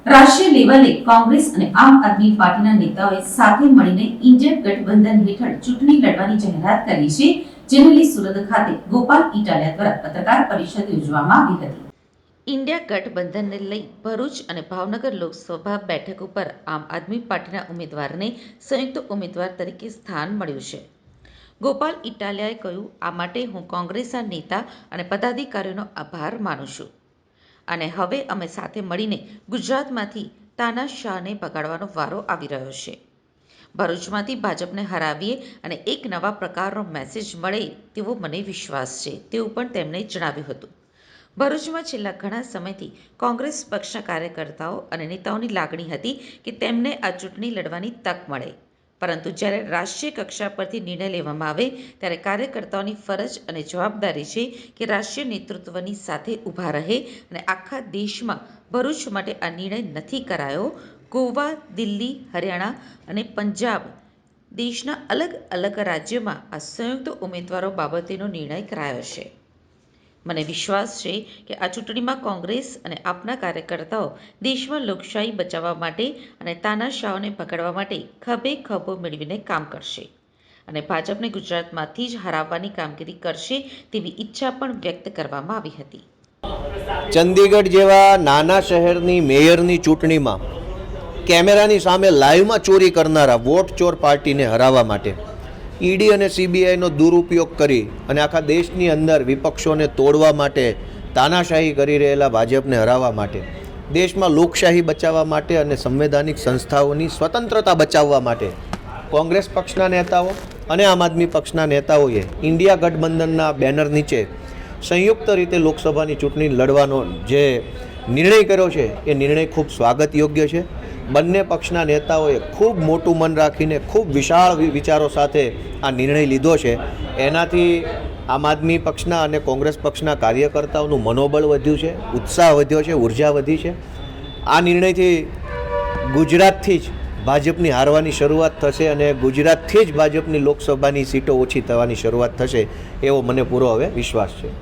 રાષ્ટ્રીય લેવલે કોંગ્રેસ અને આમ આદમી પાર્ટીના નેતાઓએ સાથે મળીને ઇન્ડિયા ગઠબંધન હેઠળ ચૂંટણી લડવાની જાહેરાત કરી છે, જેને લઈ સુરત ખાતે ગોપાલ ઇટાલિયા દ્વારા પત્રકાર પરિષદ યોજવામાં આવી હતી। ઇન્ડિયા ગઠબંધનને લઈ ભરૂચ અને ભાવનગર લોકસભા બેઠક ઉપર આમ આદમી પાર્ટીના ઉમેદવારને સંયુક્ત ઉમેદવાર તરીકે સ્થાન મળ્યું છે। ગોપાલ ઇટાલિયાએ કહ્યું, આ માટે હું કોંગ્રેસના નેતા અને પદાધિકારીઓનો આભાર માનું છું અને હવે અમે સાથે મળીને ગુજરાતમાંથી તાનાશાહને ભગાડવાનો વારો આવી રહ્યો છે। ભરૂચમાંથી ભાજપને હરાવીએ અને એક નવા પ્રકારનો મેસેજ મળે તેવો મને વિશ્વાસ છે, તેવું પણ તેમણે જણાવ્યું હતું। ભરૂચમાં છેલ્લા ઘણા સમયથી કોંગ્રેસ પક્ષના કાર્યકર્તાઓ અને નેતાઓની લાગણી હતી કે તેમને આ ચૂંટણી લડવાની તક મળે, પરંતુ જ્યારે રાષ્ટ્રીય કક્ષા પરથી નિર્ણય લેવામાં આવે ત્યારે કાર્યકર્તાઓની ફરજ અને જવાબદારી છે કે રાષ્ટ્રીય નેતૃત્વની સાથે ઊભા રહે અને આખા દેશમાં ભરૂચ માટે આ નિર્ણય નથી કરાયો। ગોવા, દિલ્હી, હરિયાણા અને પંજાબ દેશના અલગ અલગ રાજ્યોમાં આ સંયુક્ત ઉમેદવારો બાબતેનો નિર્ણય કરાયો છે। મને વિશ્વાસ છે કે આ ચૂંટણીમાં કોંગ્રેસ અને આપના કાર્યકર્તાઓ દેશમાં લોકશાહી બચાવવા માટે અને તાનાશાહોને ભગાડવા માટે ખભે ખભો મેળવીને કામ કરશે અને ભાજપને ગુજરાતમાંથી જ હરાવવાની કામગીરી કરશે તેવી ઈચ્છા પણ વ્યક્ત કરવામાં આવી હતી। ચંદીગઢ જેવા નાના શહેરની મેયરની ચૂંટણીમાં કેમેરાની સામે લાઈવમાં ચોરી કરનારા વોટ ચોર પાર્ટીને હરાવવા માટે ઈડી અને સીબીઆઈનો દુરુપયોગ કરી અને આખા દેશની અંદર વિપક્ષોને તોડવા માટે તાનાશાહી કરી રહેલા ભાજપને હરાવવા માટે, દેશમાં લોકશાહી બચાવવા માટે અને સંવૈધાનિક સંસ્થાઓની સ્વતંત્રતા બચાવવા માટે કોંગ્રેસ પક્ષના નેતાઓ અને આમ આદમી પક્ષના નેતાઓએ ઇન્ડિયા ગઠબંધનના બેનર નીચે સંયુક્ત રીતે લોકસભાની ચૂંટણી લડવાનો જે નિર્ણય કર્યો છે એ નિર્ણય ખૂબ સ્વાગત યોગ્ય છે। બંને પક્ષના નેતાઓએ ખૂબ મોટું મન રાખીને ખૂબ વિશાળ વિચારો સાથે આ નિર્ણય લીધો છે। એનાથી આમ આદમી પક્ષના અને કોંગ્રેસ પક્ષના કાર્યકર્તાઓનું મનોબળ વધ્યું છે, ઉત્સાહ વધ્યો છે, ઉર્જા વધી છે। આ નિર્ણયથી ગુજરાતથી જ ભાજપની હારવાની શરૂઆત થશે અને ગુજરાતથી જ ભાજપની લોકસભાની સીટો ઓછી થવાની શરૂઆત થશે એવો મને પૂરો હવે વિશ્વાસ છે।